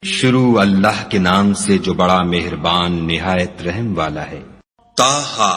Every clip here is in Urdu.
شروع اللہ کے نام سے جو بڑا مہربان نہایت رحم والا ہے۔ طٰہٰ،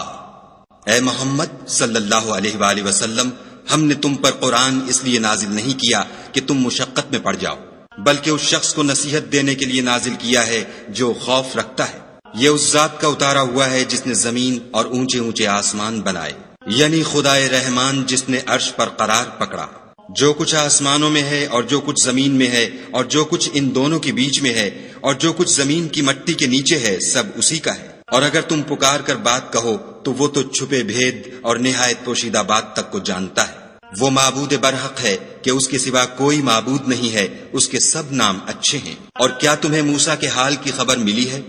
اے محمد صلی اللہ علیہ وآلہ وسلم، ہم نے تم پر قرآن اس لیے نازل نہیں کیا کہ تم مشقت میں پڑ جاؤ، بلکہ اس شخص کو نصیحت دینے کے لیے نازل کیا ہے جو خوف رکھتا ہے۔ یہ اس ذات کا اتارا ہوا ہے جس نے زمین اور اونچے اونچے آسمان بنائے، یعنی خدائے رحمان جس نے عرش پر قرار پکڑا۔ جو کچھ آسمانوں میں ہے اور جو کچھ زمین میں ہے اور جو کچھ ان دونوں کے بیچ میں ہے اور جو کچھ زمین کی مٹی کے نیچے ہے، سب اسی کا ہے۔ اور اگر تم پکار کر بات کہو تو وہ تو چھپے بھید اور نہایت پوشیدہ بات تک کو جانتا ہے۔ وہ معبود برحق ہے کہ اس کے سوا کوئی معبود نہیں ہے، اس کے سب نام اچھے ہیں۔ اور کیا تمہیں موسیٰ کے حال کی خبر ملی ہے؟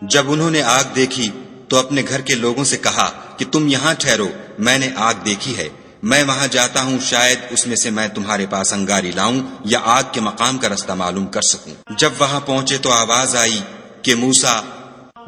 جب انہوں نے آگ دیکھی تو اپنے گھر کے لوگوں سے کہا کہ تم یہاں ٹھہرو، میں نے آگ دیکھی ہے، میں وہاں جاتا ہوں، شاید اس میں سے میں تمہارے پاس انگاری لاؤں یا آگ کے مقام کا رستہ معلوم کر سکوں۔ جب وہاں پہنچے تو آواز آئی کہ موسیٰ،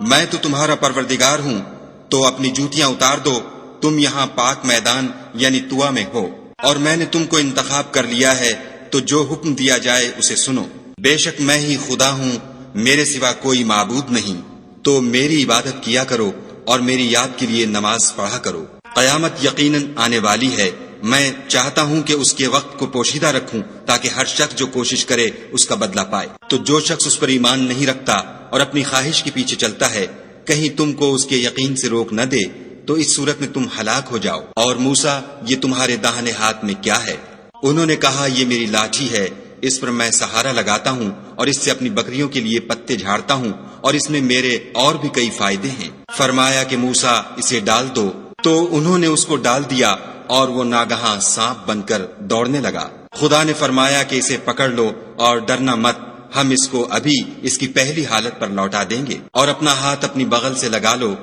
میں تو تمہارا پروردگار ہوں، تو اپنی جوتیاں اتار دو، تم یہاں پاک میدان یعنی طویٰ میں ہو، اور میں نے تم کو انتخاب کر لیا ہے، تو جو حکم دیا جائے اسے سنو۔ بے شک میں ہی خدا ہوں، میرے سوا کوئی معبود نہیں، تو میری عبادت کیا کرو اور میری یاد کے لیے نماز پڑھا کرو۔ قیامت یقیناً آنے والی ہے، میں چاہتا ہوں کہ اس کے وقت کو پوشیدہ رکھوں تاکہ ہر شخص جو کوشش کرے اس کا بدلہ پائے۔ تو جو شخص اس پر ایمان نہیں رکھتا اور اپنی خواہش کے پیچھے چلتا ہے، کہیں تم کو اس کے یقین سے روک نہ دے، تو اس صورت میں تم ہلاک ہو جاؤ۔ اور موسیٰ، یہ تمہارے داہنے ہاتھ میں کیا ہے؟ انہوں نے کہا، یہ میری لاٹھی ہے، اس پر میں سہارا لگاتا ہوں اور اس سے اپنی بکریوں کے لیے پتے جھاڑتا ہوں، اور اس میں میرے اور بھی کئی فائدے ہیں۔ فرمایا کہ موسیٰ، اسے ڈال دو، تو انہوں نے اس کو ڈال دیا اور وہ ناگہاں سانپ بن کر دوڑنے لگا۔ خدا نے فرمایا کہ اسے پکڑ لو اور ڈرنا مت، ہم اس کو ابھی اس کی پہلی حالت پر لوٹا دیں گے، اور اپنا ہاتھ اپنی بغل سے لگا لو،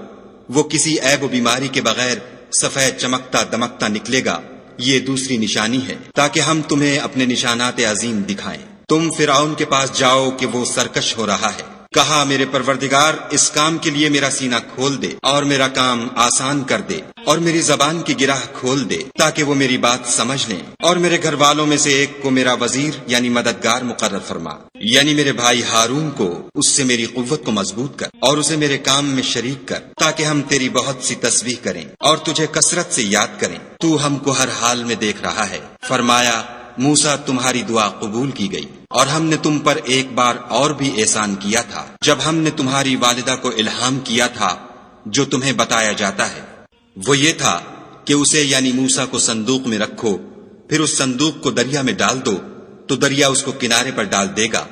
وہ کسی عیب و بیماری کے بغیر سفید چمکتا دمکتا نکلے گا۔ یہ دوسری نشانی ہے تاکہ ہم تمہیں اپنے نشانات عظیم دکھائیں۔ تم فرعون کے پاس جاؤ کہ وہ سرکش ہو رہا ہے۔ کہا، میرے پروردگار، اس کام کے لیے میرا سینہ کھول دے اور میرا کام آسان کر دے، اور میری زبان کی گرہ کھول دے تاکہ وہ میری بات سمجھ لیں، اور میرے گھر والوں میں سے ایک کو میرا وزیر یعنی مددگار مقرر فرما، یعنی میرے بھائی ہارون کو، اس سے میری قوت کو مضبوط کر اور اسے میرے کام میں شریک کر، تاکہ ہم تیری بہت سی تسبیح کریں اور تجھے کثرت سے یاد کریں، تو ہم کو ہر حال میں دیکھ رہا ہے۔ فرمایا، موسیٰ، تمہاری دعا قبول کی گئی، اور ہم نے تم پر ایک بار اور بھی احسان کیا تھا، جب ہم نے تمہاری والدہ کو الہام کیا تھا جو تمہیں بتایا جاتا ہے۔ وہ یہ تھا کہ اسے یعنی موسیٰ کو صندوق میں رکھو، پھر اس صندوق کو دریا میں ڈال دو، تو دریا اس کو کنارے پر ڈال دے گا،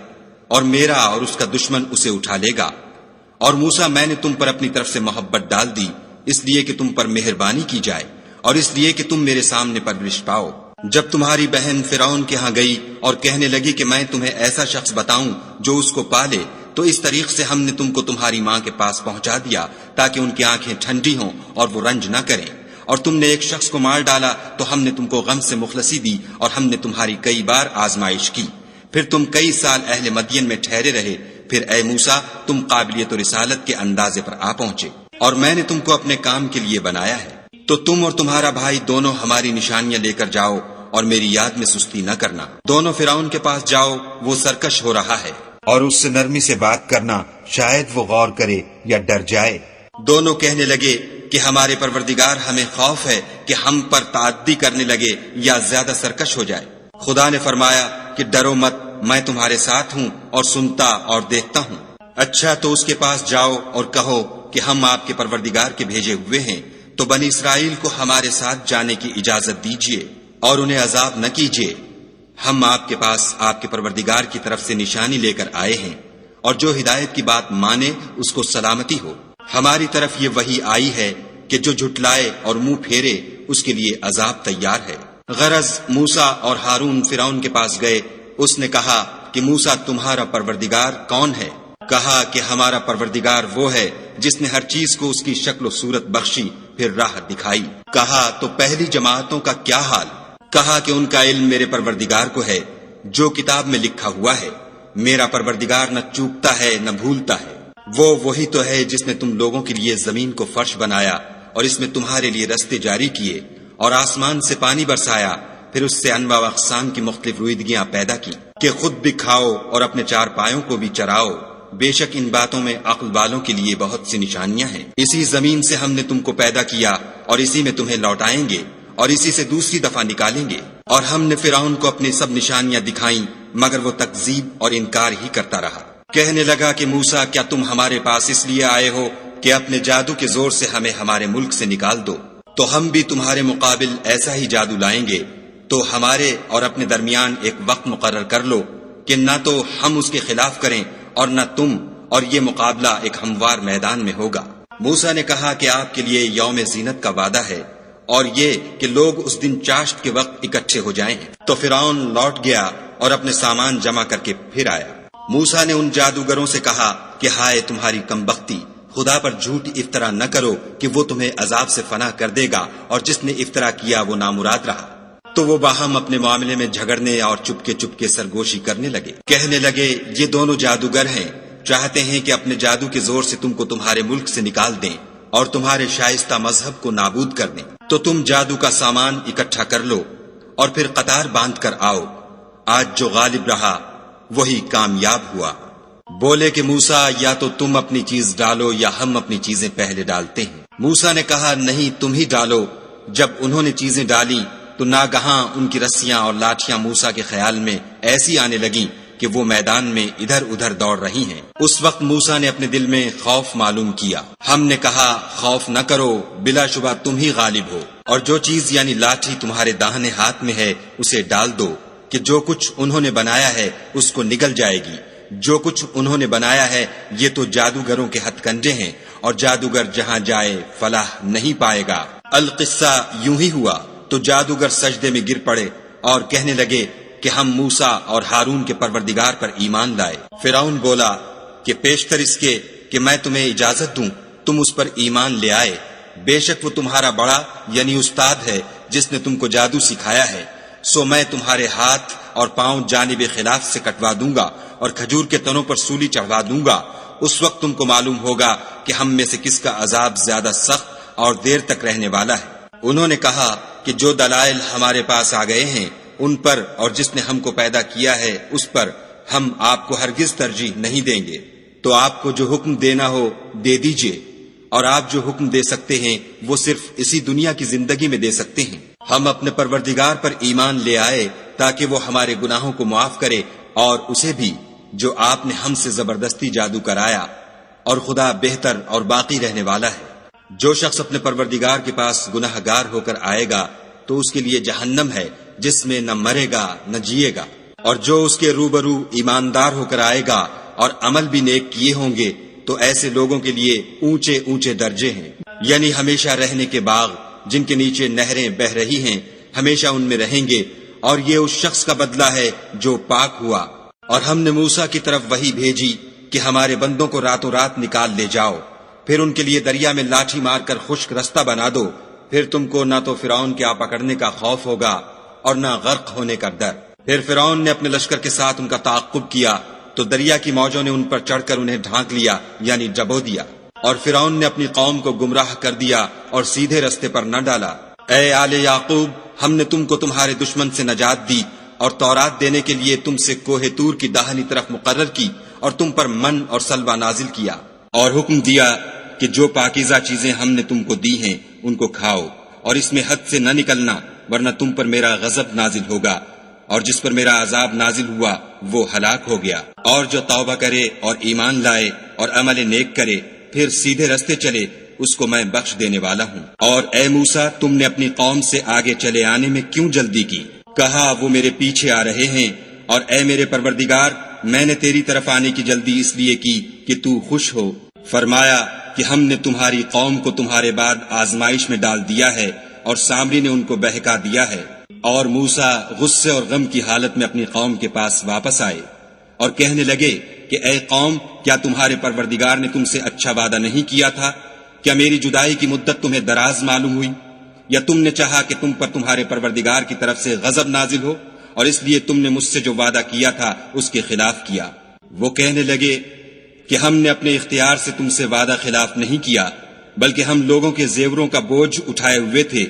اور میرا اور اس کا دشمن اسے اٹھا لے گا۔ اور موسیٰ، میں نے تم پر اپنی طرف سے محبت ڈال دی، اس لیے کہ تم پر مہربانی کی جائے اور اس لیے کہ تم میرے سامنے پرورش پاؤ۔ جب تمہاری بہن فرعون کے ہاں گئی اور کہنے لگی کہ میں تمہیں ایسا شخص بتاؤں جو اس کو پالے، تو اس طریق سے ہم نے تم کو تمہاری ماں کے پاس پہنچا دیا تاکہ ان کی آنکھیں ٹھنڈی ہوں اور وہ رنج نہ کریں۔ اور تم نے ایک شخص کو مار ڈالا تو ہم نے تم کو غم سے مخلصی دی، اور ہم نے تمہاری کئی بار آزمائش کی، پھر تم کئی سال اہل مدین میں ٹھہرے رہے، پھر اے موسیٰ، تم قابلیت و رسالت کے اندازے پر آ پہنچے، اور میں نے تم کو اپنے کام کے لیے بنایا ہے، تو تم اور تمہارا بھائی دونوں ہماری نشانیاں لے کر جاؤ اور میری یاد میں سستی نہ کرنا۔ دونوں فرعون کے پاس جاؤ، وہ سرکش ہو رہا ہے، اور اس سے نرمی سے بات کرنا، شاید وہ غور کرے یا ڈر جائے۔ دونوں کہنے لگے کہ ہمارے پروردگار، ہمیں خوف ہے کہ ہم پر تعدی کرنے لگے یا زیادہ سرکش ہو جائے۔ خدا نے فرمایا کہ ڈرو مت، میں تمہارے ساتھ ہوں اور سنتا اور دیکھتا ہوں۔ اچھا، تو اس کے پاس جاؤ اور کہو کہ ہم آپ کے پروردگار کے بھیجے ہوئے ہیں، تو بنی اسرائیل کو ہمارے ساتھ جانے کی اجازت دیجیے اور انہیں عذاب نہ کیجیے۔ ہم آپ کے پاس آپ کے پروردگار کی طرف سے نشانی لے کر آئے ہیں، اور جو ہدایت کی بات مانے اس کو سلامتی ہو۔ ہماری طرف یہ وحی آئی ہے کہ جو جھٹلائے اور منہ پھیرے اس کے لیے عذاب تیار ہے۔ غرض موسیٰ اور ہارون فرعون کے پاس گئے، اس نے کہا کہ موسیٰ، تمہارا پروردگار کون ہے؟ کہا کہ ہمارا پروردگار وہ ہے جس نے ہر چیز کو اس کی شکل و صورت بخشی، پھر راہ دکھائی۔ کہا، تو پہلی جماعتوں کا کیا حال؟ کہا کہ ان کا علم میرے پروردگار کو ہے، جو کتاب میں لکھا ہوا ہے۔ میرا پروردگار نہ چوکتا ہے نہ بھولتا ہے۔ وہ وہی تو ہے جس نے تم لوگوں کے لیے زمین کو فرش بنایا اور اس میں تمہارے لیے رستے جاری کیے، اور آسمان سے پانی برسایا، پھر اس سے انواع و اقسام کی مختلف رویدگیاں پیدا کی۔ کہ خود بھی کھاؤ اور اپنے چار پایوں کو بھی چراؤ، بے شک ان باتوں میں عقل والوں کے لیے بہت سی نشانیاں ہیں۔ اسی زمین سے ہم نے تم کو پیدا کیا اور اسی میں تمہیں لوٹائیں گے اور اسی سے دوسری دفعہ نکالیں گے۔ اور ہم نے فرعون کو اپنی سب نشانیاں دکھائیں مگر وہ تکذیب اور انکار ہی کرتا رہا۔ کہنے لگا کہ موسیٰ، کیا تم ہمارے پاس اس لیے آئے ہو کہ اپنے جادو کے زور سے ہمیں ہمارے ملک سے نکال دو؟ تو ہم بھی تمہارے مقابل ایسا ہی جادو لائیں گے، تو ہمارے اور اپنے درمیان ایک وقت مقرر کر لو کہ نہ تو ہم اس کے خلاف کریں اور نہ تم، اور یہ مقابلہ ایک ہموار میدان میں ہوگا۔ موسیٰ نے کہا کہ آپ کے لیے یوم زینت کا وعدہ ہے اور یہ کہ لوگ اس دن چاشت کے وقت اکٹھے ہو جائیں۔ تو فرعون لوٹ گیا اور اپنے سامان جمع کر کے پھر آیا۔ موسیٰ نے ان جادوگروں سے کہا کہ ہائے تمہاری کمبختی، خدا پر جھوٹ افطرا نہ کرو کہ وہ تمہیں عذاب سے فنا کر دے گا، اور جس نے افطرا کیا وہ نامراد رہا۔ تو وہ باہم اپنے معاملے میں جھگڑنے اور چپکے سرگوشی کرنے لگے۔ کہنے لگے یہ دونوں جادوگر ہیں، چاہتے ہیں کہ اپنے جادو کے زور سے تم کو تمہارے ملک سے نکال دیں اور تمہارے شائستہ مذہب کو نابود کر دیں۔ تو تم جادو کا سامان اکٹھا کر لو اور پھر قطار باندھ کر آؤ، آج جو غالب رہا وہی کامیاب ہوا۔ بولے کہ موسیٰ، یا تو تم اپنی چیز ڈالو یا ہم اپنی چیزیں پہلے ڈالتے ہیں۔ موسیٰ نے کہا نہیں، تم ہی ڈالو۔ جب انہوں نے چیزیں ڈالی تو ناگہاں ان کی رسیاں اور لاٹھیاں موسیٰ کے خیال میں ایسی آنے لگیں کہ وہ میدان میں ادھر ادھر دوڑ رہی ہیں۔ اس وقت موسیٰ نے اپنے دل میں خوف معلوم کیا۔ ہم نے کہا خوف نہ کرو، بلا شبہ تم ہی غالب ہو، اور جو چیز یعنی لاٹھی تمہارے داہنے ہاتھ میں ہے اسے ڈال دو کہ جو کچھ انہوں نے بنایا ہے اس کو نگل جائے گی۔ جو کچھ انہوں نے بنایا ہے یہ تو جادوگروں کے ہتھ کنڈے ہیں، اور جادوگر جہاں جائے فلاح نہیں پائے گا۔ القصہ یوں ہی ہوا تو جادوگر سجدے میں گر پڑے اور کہنے لگے کہ ہم موسیٰ اور ہارون کے پروردگار پر ایمان لائے۔ فرعون بولا کہ پیشتر اس کے کہ میں تمہیں اجازت دوں تم اس پر ایمان لے آئے، بے شک وہ تمہارا بڑا یعنی استاد ہے جس نے تم کو جادو سکھایا ہے، سو میں تمہارے ہاتھ اور پاؤں جانب خلاف سے کٹوا دوں گا اور کھجور کے تنوں پر سولی چڑھوا دوں گا۔ اس وقت تم کو معلوم ہوگا کہ ہم میں سے کس کا عذاب زیادہ سخت اور دیر تک رہنے والا ہے۔ انہوں نے کہا کہ جو دلائل ہمارے پاس آ گئے ہیں ان پر اور جس نے ہم کو پیدا کیا ہے اس پر ہم آپ کو ہرگز ترجیح نہیں دیں گے، تو آپ کو جو حکم دینا ہو دے دیجئے، اور آپ جو حکم دے سکتے ہیں وہ صرف اسی دنیا کی زندگی میں دے سکتے ہیں۔ ہم اپنے پروردگار پر ایمان لے آئے تاکہ وہ ہمارے گناہوں کو معاف کرے، اور اسے بھی جو آپ نے ہم سے زبردستی جادو کرایا، اور خدا بہتر اور باقی رہنے والا ہے۔ جو شخص اپنے پروردگار کے پاس گناہ گار ہو کر آئے گا تو اس کے لیے جہنم ہے جس میں نہ مرے گا نہ جیے گا، اور جو اس کے روبرو ایماندار ہو کر آئے گا اور عمل بھی نیک کیے ہوں گے تو ایسے لوگوں کے لیے اونچے اونچے درجے ہیں، یعنی ہمیشہ رہنے کے باغ جن کے نیچے نہریں بہ رہی ہیں، ہمیشہ ان میں رہیں گے، اور یہ اس شخص کا بدلہ ہے جو پاک ہوا۔ اور ہم نے موسیٰ کی طرف وحی بھیجی کہ ہمارے بندوں کو راتوں رات نکال لے جاؤ، پھر ان کے لیے دریا میں لاٹھی مار کر خشک رستہ بنا دو، پھر تم کو نہ تو فرعون کے آ پکڑنے کا خوف ہوگا اور نہ غرق ہونے کا ڈر۔ پھر فرعون نے اپنے لشکر کے ساتھ ان کا تعاقب کیا تو دریا کی موجوں نے ان پر چڑھ کر انہیں ڈھانک لیا یعنی ڈبو دیا، اور فرعون نے اپنی قوم کو گمراہ کر دیا اور سیدھے رستے پر نہ ڈالا۔ اے آل یعقوب، ہم نے تم کو تمہارے دشمن سے نجات دی اور تورات دینے کے لیے تم سے کوہ طور کی داہنی طرف مقرر کی، اور تم پر من اور سلوہ نازل کیا، اور حکم دیا کہ جو پاکیزہ چیزیں ہم نے تم کو دی ہیں ان کو کھاؤ، اور اس میں حد سے نہ نکلنا ورنہ تم پر میرا غضب نازل ہوگا، اور جس پر میرا عذاب نازل ہوا وہ ہلاک ہو گیا۔ اور جو توبہ کرے اور ایمان لائے اور عمل نیک کرے پھر سیدھے رستے چلے اس کو میں بخش دینے والا ہوں۔ اور اے موسیٰ، تم نے اپنی قوم سے آگے چلے آنے میں کیوں جلدی کی؟ کہا وہ میرے پیچھے آ رہے ہیں، اور اے میرے پروردگار، میں نے تیری طرف آنے کی جلدی اس لیے کی کہ تو خوش ہو۔ فرمایا کہ ہم نے تمہاری قوم کو تمہارے بعد آزمائش میں ڈال دیا ہے اور سامری نے ان کو بہکا دیا ہے۔ اور موسیٰ غصے اور غم کی حالت میں اپنی قوم کے پاس واپس آئے اور کہنے لگے کہ اے قوم، کیا تمہارے پروردگار نے تم سے اچھا وعدہ نہیں کیا تھا؟ کیا میری جدائی کی مدت تمہیں دراز معلوم ہوئی؟ یا تم نے چاہا کہ تم پر تمہارے پروردگار کی طرف سے غضب نازل ہو، اور اس لیے تم نے مجھ سے جو وعدہ کیا تھا اس کے خلاف کیا؟ وہ کہنے لگے کہ ہم نے اپنے اختیار سے تم سے وعدہ خلاف نہیں کیا، بلکہ ہم لوگوں کے زیوروں کا بوجھ اٹھائے ہوئے تھے،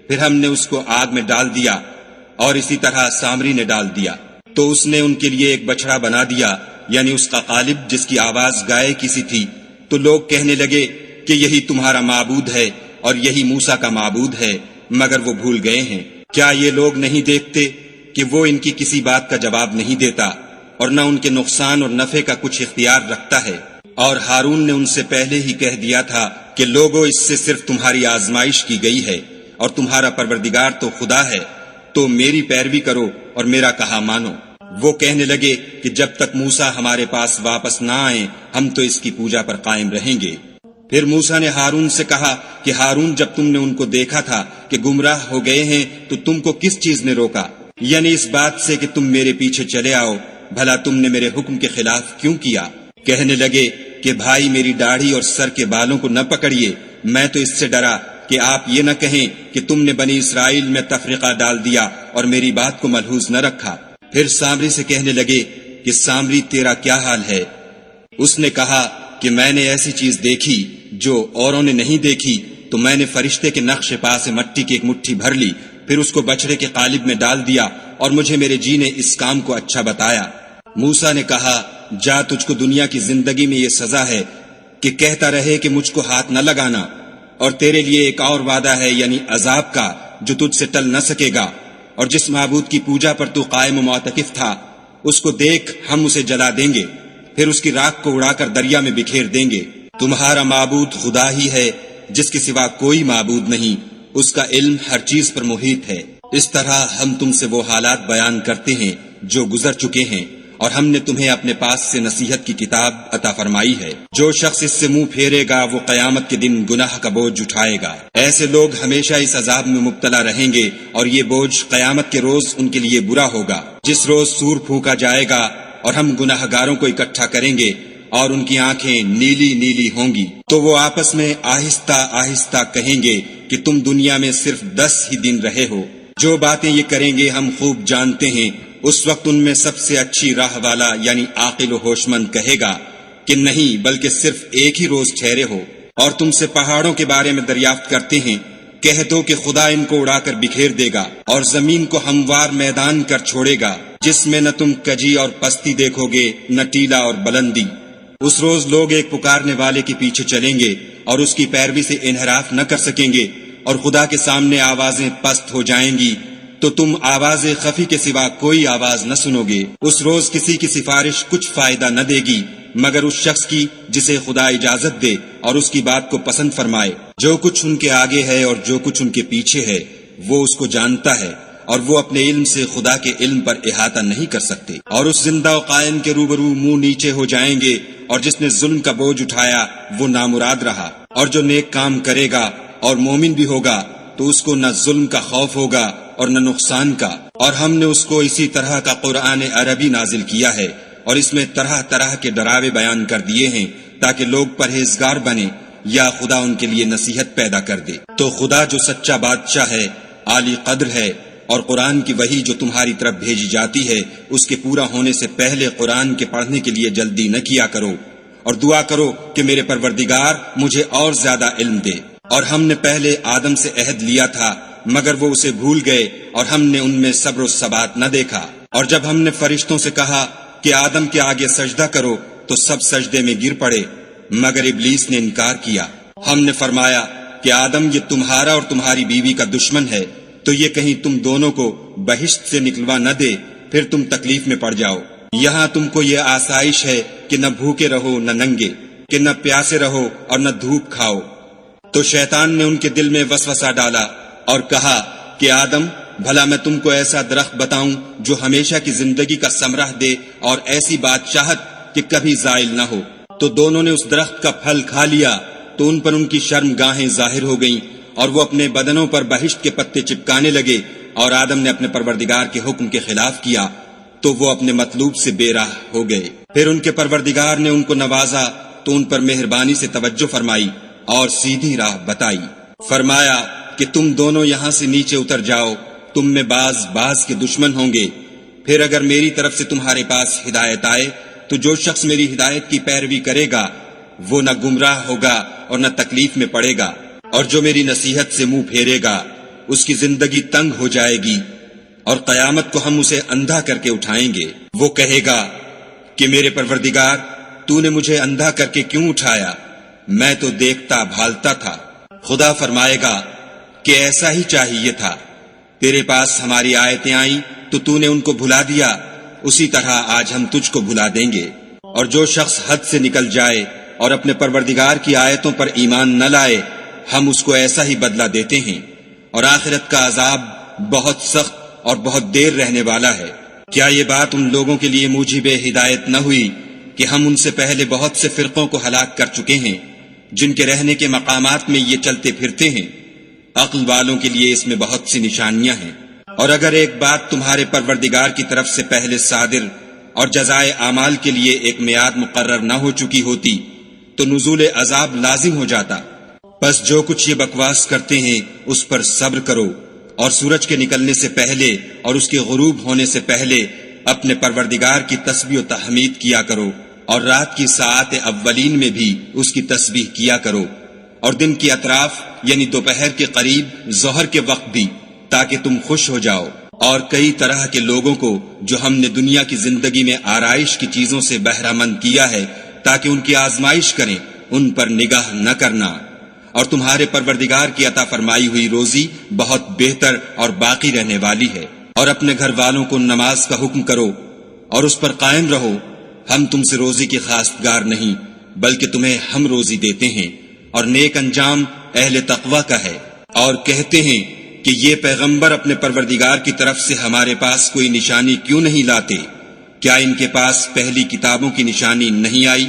پھر ہم نے اس کو آگ میں ڈال دیا، اور اسی طرح سامری نے ڈال دیا۔ تو اس نے ان کے لیے ایک بچڑا بنا دیا، یعنی اس کا قالب جس کی آواز گائے کی سی تھی۔ تو لوگ کہنے لگے کہ یہی تمہارا معبود ہے اور یہی موسیٰ کا معبود ہے، مگر وہ بھول گئے ہیں۔ کیا یہ لوگ نہیں دیکھتے کہ وہ ان کی کسی بات کا جواب نہیں دیتا اور نہ ان کے نقصان اور نفع کا کچھ اختیار رکھتا ہے؟ اور ہارون نے ان سے پہلے ہی کہہ دیا تھا کہ لوگوں، اس سے صرف تمہاری آزمائش کی گئی ہے اور تمہارا پروردگار تو خدا ہے، تو میری پیروی کرو اور میرا کہا مانو۔ وہ کہنے لگے کہ جب تک موسیٰ ہمارے پاس واپس نہ آئیں ہم تو اس کی پوجا پر قائم رہیں گے۔ پھر موسیٰ نے ہارون سے کہا کہ ہارون، جب تم نے ان کو دیکھا تھا کہ گمراہ ہو گئے ہیں تو تم کو کس چیز نے روکا؟ یعنی اس بات سے کہ تم میرے پیچھے چلے آؤ، بھلا تم نے میرے حکم کے خلاف کیوں کیا؟ کہنے لگے کہ بھائی، میری داڑھی اور سر کے بالوں کو نہ پکڑیے، میں تو اس سے ڈرا کہ آپ یہ نہ کہیں کہ تم نے بنی اسرائیل میں تفرقہ ڈال دیا اور میری بات کو ملحوظ نہ رکھا۔ پھر سامری سے کہنے لگے کہ سامری، تیرا کیا حال ہے؟ اس نے کہا کہ میں نے ایسی چیز دیکھی جو اوروں نے نہیں دیکھی، تو میں نے فرشتے کے نقش پا سے مٹی کی ایک مٹھی بھر لی، پھر اس کو بچڑے کے قالب میں ڈال دیا اور مجھے میرے جی نے اس کام کو اچھا بتایا۔ موسیٰ نے کہا، جا، تجھ کو دنیا کی زندگی میں یہ سزا ہے کہ کہتا رہے کہ مجھ کو ہاتھ نہ لگانا، اور تیرے لیے ایک اور وعدہ ہے، یعنی عذاب کا، جو تجھ سے ٹل نہ سکے گا۔ اور جس معبود کی پوجا پر تو قائم و معتکف تھا، اس کو دیکھ، ہم اسے جلا دیں گے، پھر اس کی راکھ کو اڑا کر دریا میں بکھیر دیں گے۔ تمہارا معبود خدا ہی ہے جس کے سوا کوئی معبود نہیں، اس کا علم ہر چیز پر محیط ہے۔ اس طرح ہم تم سے وہ حالات بیان کرتے ہیں جو گزر چکے ہیں، اور ہم نے تمہیں اپنے پاس سے نصیحت کی کتاب عطا فرمائی ہے۔ جو شخص اس سے منہ پھیرے گا وہ قیامت کے دن گناہ کا بوجھ اٹھائے گا۔ ایسے لوگ ہمیشہ اس عذاب میں مبتلا رہیں گے، اور یہ بوجھ قیامت کے روز ان کے لیے برا ہوگا، جس روز سور پھونکا جائے گا اور ہم گناہ گاروں کو اکٹھا کریں گے اور ان کی آنکھیں نیلی نیلی ہوں گی، تو وہ آپس میں آہستہ آہستہ کہیں گے کہ تم دنیا میں صرف 10 ہی دن رہے ہو۔ جو باتیں یہ کریں گے ہم خوب جانتے ہیں۔ اس وقت ان میں سب سے اچھی راہ والا یعنی عاقل و ہوش مند کہے گا کہ نہیں، بلکہ صرف ایک ہی روز ٹھہرے ہو۔ اور تم سے پہاڑوں کے بارے میں دریافت کرتے ہیں، کہہ دو کہ خدا ان کو اڑا کر بکھیر دے گا اور زمین کو ہموار میدان کر چھوڑے گا، جس میں نہ تم کجی اور پستی دیکھو گے، نہ ٹیلا اور بلندی۔ اس روز لوگ ایک پکارنے والے کے پیچھے چلیں گے اور اس کی پیروی سے انحراف نہ کر سکیں گے، اور خدا کے سامنے آوازیں پست ہو جائیں گی تو تم آواز خفی کے سوا کوئی آواز نہ سنو گے۔ اس روز کسی کی سفارش کچھ فائدہ نہ دے گی مگر اس شخص کی جسے خدا اجازت دے اور اس کی بات کو پسند فرمائے۔ جو کچھ ان کے آگے ہے اور جو کچھ ان کے پیچھے ہے وہ اس کو جانتا ہے، اور وہ اپنے علم سے خدا کے علم پر احاطہ نہیں کر سکتے۔ اور اس زندہ و قائم کے روبرو منہ نیچے ہو جائیں گے، اور جس نے ظلم کا بوجھ اٹھایا وہ نامراد رہا، اور جو نیک کام کرے گا اور مومن بھی ہوگا تو اس کو نہ ظلم کا خوف ہوگا اور نہ نقصان کا۔ اور ہم نے اس کو اسی طرح کا قرآن عربی نازل کیا ہے، اور اس میں طرح طرح کے ڈراوے بیان کر دیے ہیں تاکہ لوگ پرہیزگار بنے یا خدا ان کے لیے نصیحت پیدا کر دے۔ تو خدا جو سچا بادشاہ ہے، عالی قدر ہے، اور قرآن کی وحی جو تمہاری طرف بھیجی جاتی ہے اس کے پورا ہونے سے پہلے قرآن کے پڑھنے کے لیے جلدی نہ کیا کرو، اور دعا کرو کہ میرے پروردگار مجھے اور زیادہ علم دے۔ اور ہم نے پہلے آدم سے عہد لیا تھا مگر وہ اسے بھول گئے، اور ہم نے ان میں صبر و ثبات نہ دیکھا۔ اور جب ہم نے فرشتوں سے کہا کہ آدم کے آگے سجدہ کرو تو سب سجدے میں گر پڑے مگر ابلیس نے انکار کیا۔ ہم نے فرمایا کہ آدم، یہ تمہارا اور تمہاری بیوی کا دشمن ہے، تو یہ کہیں تم دونوں کو بہشت سے نکلوا نہ دے، پھر تم تکلیف میں پڑ جاؤ۔ یہاں تم کو یہ آسائش ہے کہ نہ بھوکے رہو نہ ننگے، کہ نہ پیاسے رہو اور نہ دھوپ کھاؤ۔ تو شیطان نے ان کے دل میں وسوسہ ڈالا اور کہا کہ آدم، بھلا میں تم کو ایسا درخت بتاؤں جو ہمیشہ کی زندگی کا ثمرہ دے اور ایسی بادشاہت کہ کبھی زائل نہ ہو۔ تو دونوں نے اس درخت کا پھل کھا لیا تو ان پر ان کی شرم گاہیں ظاہر ہو گئیں، اور وہ اپنے بدنوں پر بہشت کے پتے چپکانے لگے، اور آدم نے اپنے پروردگار کے حکم کے خلاف کیا تو وہ اپنے مطلوب سے بے راہ ہو گئے۔ پھر ان کے پروردگار نے ان کو نوازا تو ان پر مہربانی سے توجہ فرمائی اور سیدھی راہ بتائی۔ فرمایا کہ تم دونوں یہاں سے نیچے اتر جاؤ، تم میں بعض کے دشمن ہوں گے۔ پھر اگر میری طرف سے تمہارے پاس ہدایت آئے تو جو شخص میری ہدایت کی پیروی کرے گا وہ نہ گمراہ ہوگا اور نہ تکلیف میں پڑے گا، اور جو میری نصیحت سے منہ پھیرے گا اس کی زندگی تنگ ہو جائے گی، اور قیامت کو ہم اسے اندھا کر کے اٹھائیں گے۔ وہ کہے گا کہ میرے پروردگار، تو نے مجھے اندھا کر کے کیوں اٹھایا؟ میں تو دیکھتا بھالتا تھا۔ خدا فرمائے گا کہ ایسا ہی چاہیے تھا، تیرے پاس ہماری آیتیں آئیں تو نے ان کو بھلا دیا، اسی طرح آج ہم تجھ کو بھلا دیں گے۔ اور جو شخص حد سے نکل جائے اور اپنے پروردگار کی آیتوں پر ایمان نہ لائے، ہم اس کو ایسا ہی بدلہ دیتے ہیں، اور آخرت کا عذاب بہت سخت اور بہت دیر رہنے والا ہے۔ کیا یہ بات ان لوگوں کے لیے موجب ہدایت نہ ہوئی کہ ہم ان سے پہلے بہت سے فرقوں کو ہلاک کر چکے ہیں، جن کے رہنے کے مقامات میں یہ چلتے پھرتے ہیں؟ عقل والوں کے لیے اس میں بہت سی نشانیاں ہیں۔ اور اگر ایک بات تمہارے پروردگار کی طرف سے پہلے صادر اور جزائے اعمال کے لیے ایک میعاد مقرر نہ ہو چکی ہوتی تو نزول عذاب لازم ہو جاتا۔ بس جو کچھ یہ بکواس کرتے ہیں اس پر صبر کرو، اور سورج کے نکلنے سے پہلے اور اس کے غروب ہونے سے پہلے اپنے پروردگار کی تسبیح و تحمید کیا کرو، اور رات کی ساعات اولین میں بھی اس کی تسبیح کیا کرو، اور دن کی اطراف یعنی دوپہر کے قریب ظہر کے وقت بھی، تاکہ تم خوش ہو جاؤ۔ اور کئی طرح کے لوگوں کو جو ہم نے دنیا کی زندگی میں آرائش کی چیزوں سے بہرہ مند کیا ہے تاکہ ان کی آزمائش کریں، ان پر نگاہ نہ کرنا۔ اور تمہارے پروردگار کی عطا فرمائی ہوئی روزی بہت بہتر اور باقی رہنے والی ہے۔ اور اپنے گھر والوں کو نماز کا حکم کرو اور اس پر قائم رہو۔ ہم تم سے روزی کی خواستگار نہیں، بلکہ تمہیں ہم روزی دیتے ہیں، اور نیک انجام اہل تقوی کا ہے۔ اور کہتے ہیں کہ یہ پیغمبر اپنے پروردگار کی طرف سے ہمارے پاس کوئی نشانی کیوں نہیں لاتے؟ کیا ان کے پاس پہلی کتابوں کی نشانی نہیں آئی؟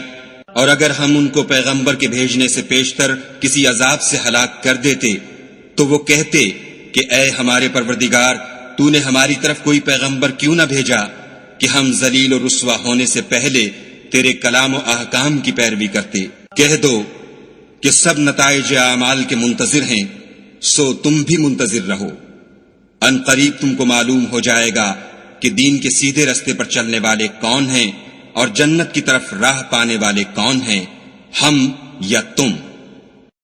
اور اگر ہم ان کو پیغمبر کے بھیجنے سے پیشتر کسی عذاب سے ہلاک کر دیتے تو وہ کہتے کہ اے ہمارے پروردگار، تو نے ہماری طرف کوئی پیغمبر کیوں نہ بھیجا کہ ہم ذلیل و رسوا ہونے سے پہلے تیرے کلام و احکام کی پیروی کرتے۔ کہہ دو کہ سب نتائج اعمال کے منتظر ہیں، سو تم بھی منتظر رہو۔ ان قریب تم کو معلوم ہو جائے گا کہ دین کے سیدھے رستے پر چلنے والے کون ہیں، اور جنت کی طرف راہ پانے والے کون ہیں، ہم یا تم۔